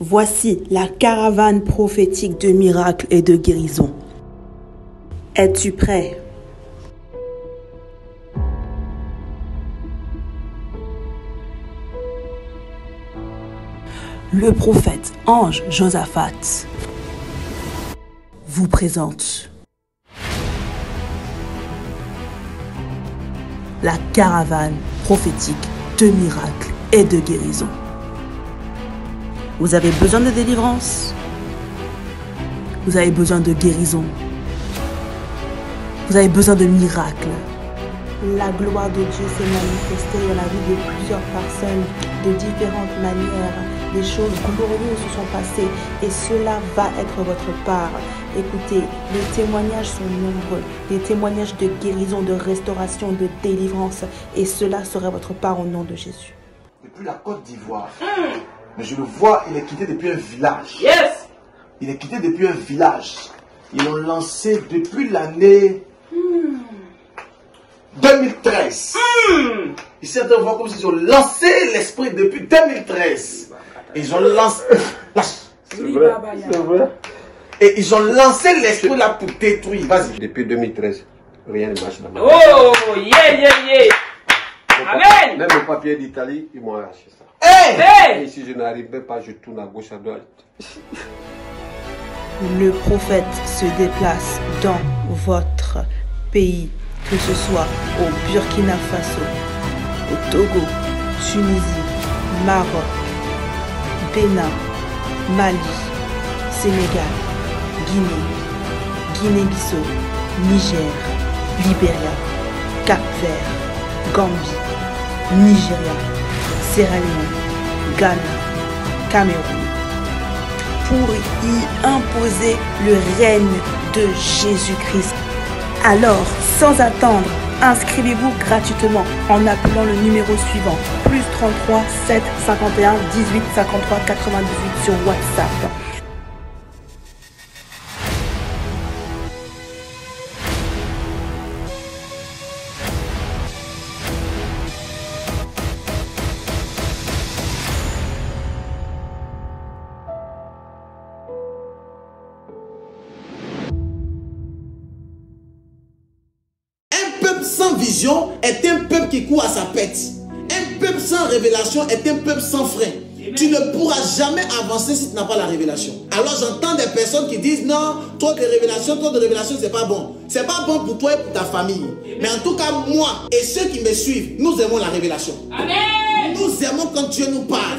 Voici la caravane prophétique de miracles et de guérison. Es-tu prêt? Le prophète ange Josaphat vous présente la caravane prophétique de miracles et de guérison. Vous avez besoin de délivrance. Vous avez besoin de guérison. Vous avez besoin de miracles. La gloire de Dieu s'est manifestée dans la vie de plusieurs personnes de différentes manières. Des choses glorieuses se sont passées et cela va être votre part. Écoutez, les témoignages sont nombreux. Des témoignages de guérison, de restauration, de délivrance. Et cela sera votre part au nom de Jésus. Depuis la Côte d'Ivoire. Mais je le vois, il est quitté depuis un village. Yes. Il est quitté depuis un village. Ils l'ont lancé depuis l'année 2013. Ils sont en voir comme s'ils ont lancé l'esprit depuis 2013. Ils ont lancé... C'est vrai, c'est vrai. Et ils ont lancé l'esprit là pour détruire. Vas-y. Depuis 2013, rien ne marche dans ma vie. Oh, yeah. Amen. Même le papier d'Italie, ils m'ont arraché ça. Hey! Et si je n'arrive même pas, je tourne à gauche, à droite. Le prophète se déplace dans votre pays, que ce soit au Burkina Faso, au Togo, Tunisie, Maroc, Bénin, Mali, Sénégal, Guinée-Bissau, Niger, Libéria, Cap-Vert, Gambie, Nigeria, Sierra Leone, Ghana, Cameroun, pour y imposer le règne de Jésus-Christ. Alors, sans attendre, inscrivez-vous gratuitement en appelant le numéro suivant, plus 33 7 51 18 53 98 sur WhatsApp. Sans vision est un peuple qui court à sa pète. Un peuple sans révélation est un peuple sans frein. Tu ne pourras jamais avancer si tu n'as pas la révélation. Alors j'entends des personnes qui disent non, trop de révélation, c'est pas bon. C'est pas bon pour toi et pour ta famille. Mais en tout cas, moi et ceux qui me suivent, nous aimons la révélation. Amen. Nous aimons quand Dieu nous parle.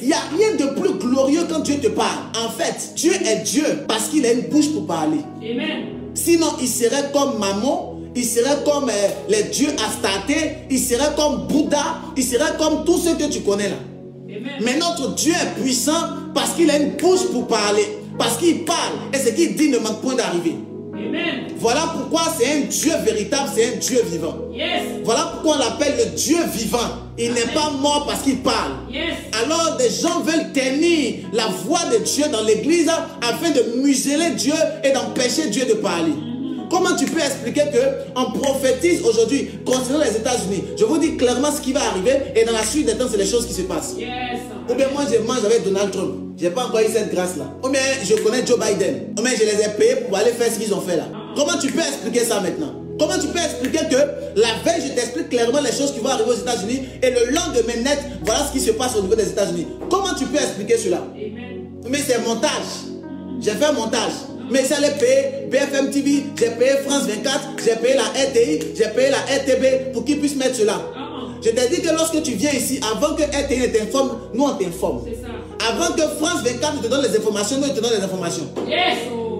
Il n'y a rien de plus glorieux quand Dieu te parle. En fait, Dieu est Dieu parce qu'il a une bouche pour parler. Amen. Sinon, il serait comme Maman. Il serait comme les dieux Astarté, il serait comme Bouddha, il serait comme tous ceux que tu connais là. Amen. Mais notre Dieu est puissant parce qu'il a une bouche pour parler, parce qu'il parle et ce qu'il dit ne manque point d'arriver. Voilà pourquoi c'est un Dieu véritable, c'est un Dieu vivant. Yes. Voilà pourquoi on l'appelle le Dieu vivant. Il n'est pas mort parce qu'il parle. Yes. Alors des gens veulent tenir la voix de Dieu dans l'église afin de museler Dieu et d'empêcher Dieu de parler. Comment tu peux expliquer qu'on prophétise aujourd'hui concernant les États-Unis? Je vous dis clairement ce qui va arriver et dans la suite des temps, c'est les choses qui se passent. Yes. Ou bien moi, je mange avec Donald Trump. Je n'ai pas encore eu cette grâce-là. Ou bien je connais Joe Biden. Ou bien je les ai payés pour aller faire ce qu'ils ont fait là. Comment tu peux expliquer ça maintenant? Comment tu peux expliquer que la veille, je t'explique clairement les choses qui vont arriver aux États-Unis et le lendemain net, voilà ce qui se passe au niveau des États-Unis? Comment tu peux expliquer cela? Amen. Mais c'est montage. J'ai fait un montage. Mais j'allais payer BFM TV, j'ai payé France 24, j'ai payé la RTI, j'ai payé la RTB pour qu'ils puissent mettre cela. Je t'ai dit que lorsque tu viens ici, avant que RTI ne t'informe, nous on t'informe. Avant que France 24 te donne les informations, nous on te donne les informations. Yes.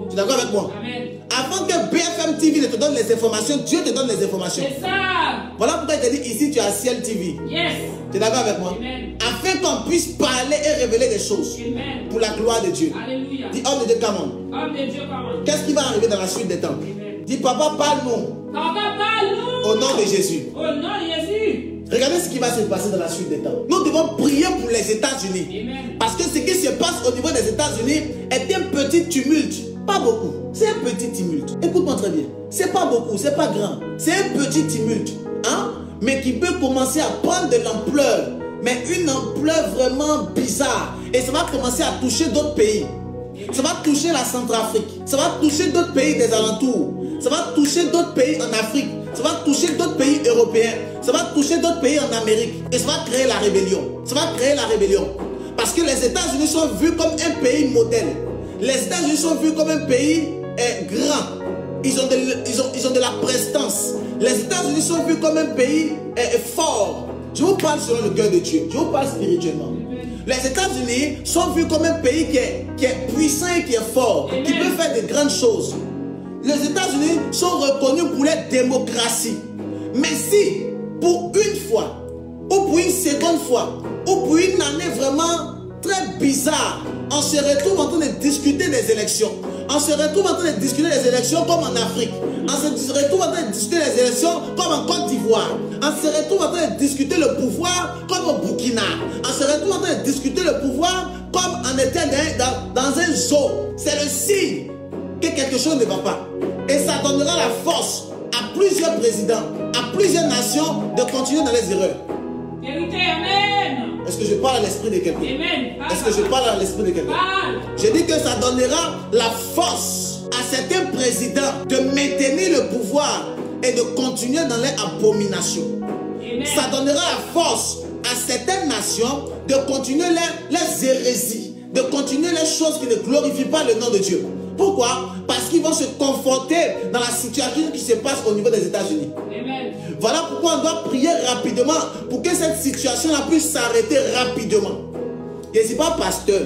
Tu es d'accord avec moi? Amen. Avant que BFM TV ne te donne les informations, Dieu te donne les informations. C'est ça. Voilà pourquoi il t'a dit ici tu as Ciel TV. Yes. Tu es d'accord avec moi? Amen. Afin qu'on puisse parler et révéler des choses. Amen. Pour la gloire de Dieu. Alléluia. Dis homme de Dieu, come on. Homme de Dieu, come on. Qu'est-ce qui va arriver dans la suite des temps? Amen. Dis papa, parle-nous. Papa, parle-nous. Au nom de Jésus. Au nom de Jésus. Regardez ce qui va se passer dans la suite des temps. Nous devons prier pour les États-Unis. Parce que ce qui se passe au niveau des États-Unis est un petit tumulte. Pas beaucoup. C'est un petit tumulte. Écoute-moi très bien. C'est pas beaucoup, c'est pas grand. C'est un petit tumulte. Hein? Mais qui peut commencer à prendre de l'ampleur mais une ampleur vraiment bizarre. Et ça va commencer à toucher d'autres pays. Ça va toucher la Centrafrique. Ça va toucher d'autres pays des alentours. Ça va toucher d'autres pays en Afrique. Ça va toucher d'autres pays européens. Ça va toucher d'autres pays en Amérique. Et ça va créer la rébellion. Ça va créer la rébellion. Parce que les États-Unis sont vus comme un pays modèle. Les États-Unis sont vus comme un pays grand. Ils ont de la prestance. Les États-Unis sont vus comme un pays fort. Je vous parle selon le cœur de Dieu. Je vous parle spirituellement. Les États-Unis sont vus comme un pays qui est puissant et qui est fort, qui peut faire de grandes choses. Les États-Unis sont reconnus pour leur démocratie. Mais si, pour une fois, ou pour une seconde fois, ou pour une année vraiment très bizarre, on se retrouve en train de discuter des élections. On se retrouve en train de discuter des élections comme en Afrique. On se retrouve en train de discuter des élections comme en Côte d'Ivoire. On se retrouve en train de discuter le pouvoir comme au Burkina. On se retrouve en train de discuter le pouvoir comme on était dans un zoo. C'est le signe que quelque chose ne va pas. Et ça donnera la force à plusieurs présidents, à plusieurs nations de continuer dans les erreurs. Vérité, amen. Est-ce que je parle à l'esprit de quelqu'un? Est-ce que je parle à l'esprit de quelqu'un? Je dis que ça donnera la force à certains présidents de maintenir le pouvoir et de continuer dans les abominations. Ça donnera la force à certaines nations de continuer les hérésies, de continuer les choses qui ne glorifient pas le nom de Dieu. Pourquoi? Parce qu'ils vont se conforter dans la situation qui se passe au niveau des États-Unis. Voilà pourquoi on doit prier rapidement pour que cette situation-là puisse s'arrêter rapidement. Je ne suis pas pasteur,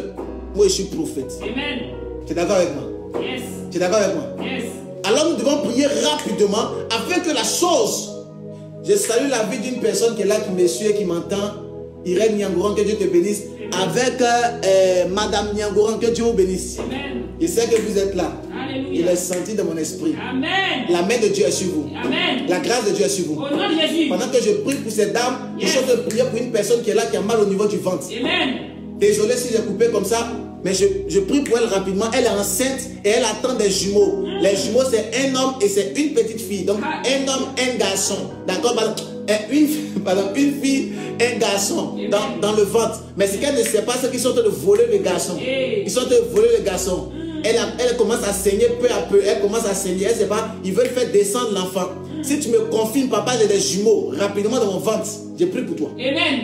moi je suis prophète. Tu es d'accord avec moi? Yes. Tu es d'accord avec moi? Yes. Alors nous devons prier rapidement afin que la chose... Je salue la vie d'une personne qui est là, qui me suit et qui m'entend. Irène Niangouran, que Dieu te bénisse. Avec Madame Niangouran, que Dieu vous bénisse. Amen. Je sais que vous êtes là. Alléluia. Il est senti dans mon esprit. Amen. La main de Dieu est sur vous. Amen. La grâce de Dieu est sur vous. Au nom de Jésus. Pendant que je prie pour cette dame, je suis en train de prier pour une personne qui est là, qui a mal au niveau du ventre. Amen. Désolé si j'ai coupé comme ça, mais je prie pour elle rapidement. Elle est enceinte et elle attend des jumeaux. Les jumeaux, c'est un homme et c'est une petite fille. Donc, un homme, un garçon. D'accord? Une fille, un garçon dans le ventre. Mais ce qu'elle ne sait pas, c'est qu'ils sont en train de voler le garçon. Ils sont en train de voler le garçon. Elle commence à saigner peu à peu. Elle commence à saigner. Elle ne sait pas. Ils veulent faire descendre l'enfant. Si tu me confirmes, papa, j'ai des jumeaux rapidement dans mon ventre, je prie pour toi. Amen.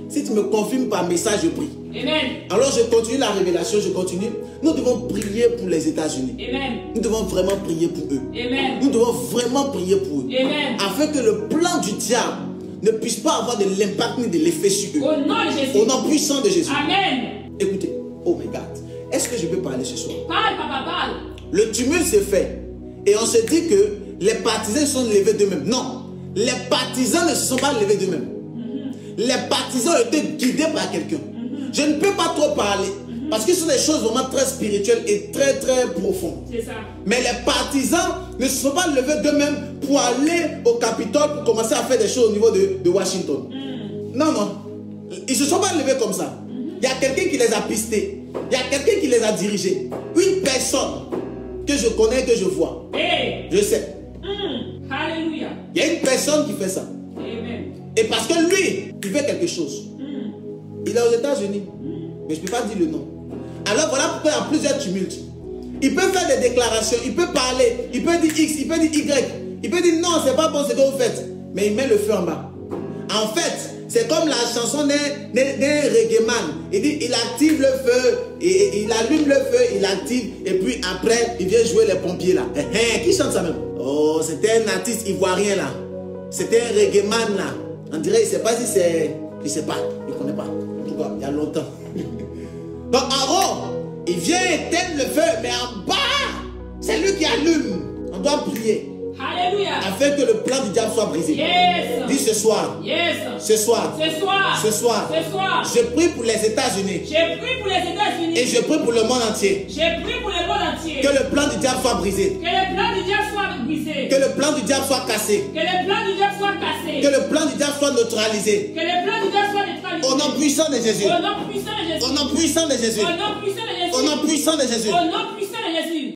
Si tu me confirmes par message, je prie. Amen. Alors je continue la révélation, je continue. Nous devons prier pour les États-Unis. Amen. Nous devons vraiment prier pour eux. Amen. Nous devons vraiment prier pour eux. Amen. Afin que le plan du diable ne puisse pas avoir de l'impact ni de l'effet sur eux. Au nom de Jésus. Au nom puissant de Jésus. Amen. Écoutez, oh my God, est-ce que je peux parler ce soir? Parle, papa, parle. Le tumulte s'est fait. Et on se dit que les partisans sont levés d'eux-mêmes. Non, les partisans ne se sont pas levés d'eux-mêmes. Les partisans ont été guidés par quelqu'un. Je ne peux pas trop parler parce que ce sont des choses vraiment très spirituelles et très très profondes. C'est ça. Mais les partisans ne se sont pas levés d'eux-mêmes pour aller au Capitole pour commencer à faire des choses au niveau de Washington. Non, non. Ils ne se sont pas levés comme ça. Il y a quelqu'un qui les a pistés. Il y a quelqu'un qui les a dirigés. Une personne que je connais, que je vois. Hey. Je sais. Alléluia. Il y a une personne qui fait ça. Amen. Et parce que lui, il fait quelque chose. Il est aux États-Unis. Mais je ne peux pas dire le nom. Alors voilà pourquoi il y a plusieurs tumultes. Il peut faire des déclarations, il peut parler, il peut dire X, il peut dire Y. Il peut dire non, c'est pas bon ce que vous faites. Mais il met le feu en bas. En fait, c'est comme la chanson d'un reggae man. Il dit, il active le feu, et il allume le feu, il active, et puis après, il vient jouer les pompiers là. Qui chante ça même? Oh, c'était un artiste ivoirien là. C'était un reggae man là. On dirait, il ne sait pas si c'est... Il ne sait pas, il ne connaît pas. En tout cas, il y a longtemps. Donc Aaron, il vient éteindre le feu, mais en bas, c'est lui qui allume. On doit prier. Alléluia. Afin que le plan du diable soit brisé. Yes. Dis ce soir. Yes. Ce soir. Ce soir. Ce soir. Ce soir. Je prie pour les États-Unis. Je prie pour les États-Unis. Et je prie pour le monde entier. Je prie pour le monde entier. Que le plan du diable soit brisé. Que le plan du diable soit brisé. Que le plan du diable soit cassé. Que le plan du diable soit cassé. Que le plan du diable soit neutralisé. Que le plan du diable soit neutralisé. Au nom puissant de Jésus. Au nom puissant de Jésus. Au nom puissant de Jésus. Au nom puissant de Jésus. Au nom puissant de Jésus. Au nom puissant de Jésus.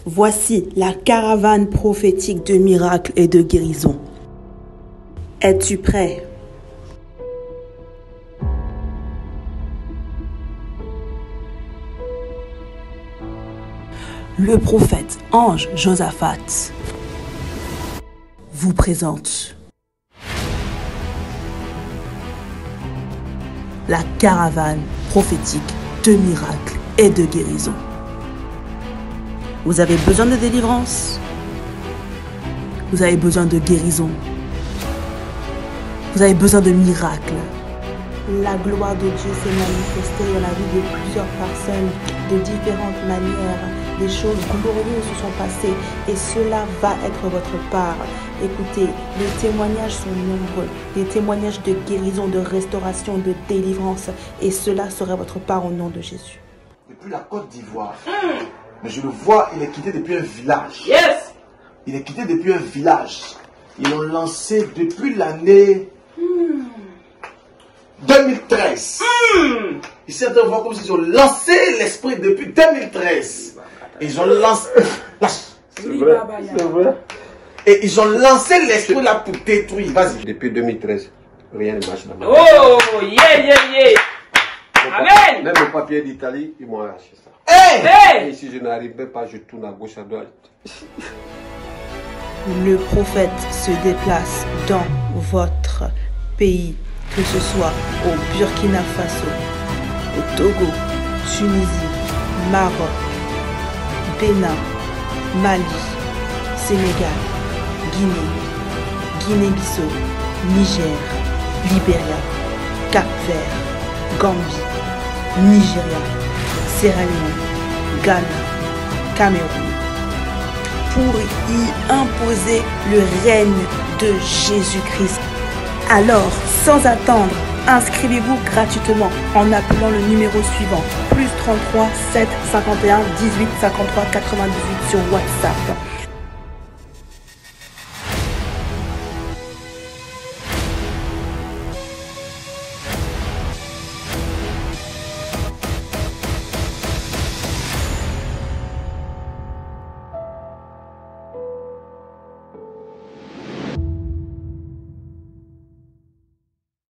Voici la caravane prophétique de miracles et de guérison. Es-tu prêt? Le prophète Ange Josaphat vous présente la caravane prophétique de miracles et de guérison. Vous avez besoin de délivrance? Vous avez besoin de guérison? Vous avez besoin de miracles? La gloire de Dieu s'est manifestée dans la vie de plusieurs personnes de différentes manières. Des choses glorieuses se sont passées et cela va être votre part. Écoutez, les témoignages sont nombreux. Des témoignages de guérison, de restauration, de délivrance. Et cela sera votre part au nom de Jésus. Depuis la Côte d'Ivoire. Mais je le vois, il est quitté depuis un village. Yes. Il est quitté depuis un village. Ils l'ont lancé depuis l'année 2013. Ici, on voit comme s'ils ont lancé l'esprit depuis 2013. Ils ont lancé. C'est vrai. C'est vrai. Et ils ont lancé l'esprit là pour détruire. Vas-y. Depuis 2013, rien ne marche là-bas. Oh, yeah. Amen. Même le papier d'Italie, ils m'ont arraché ça. Hey! Et si je n'arrivais pas, je tourne à gauche, à droite. Le prophète se déplace dans votre pays, que ce soit au Burkina Faso, au Togo, Tunisie, Maroc, Bénin, Mali, Sénégal, Guinée, Guinée-Bissau, Niger, Libéria, Cap-Vert, Gambie, Nigeria, Sierra Leone, Ghana, Cameroun, pour y imposer le règne de Jésus-Christ. Alors, sans attendre, inscrivez-vous gratuitement en appelant le numéro suivant, +33 7 51 18 53 98 sur WhatsApp.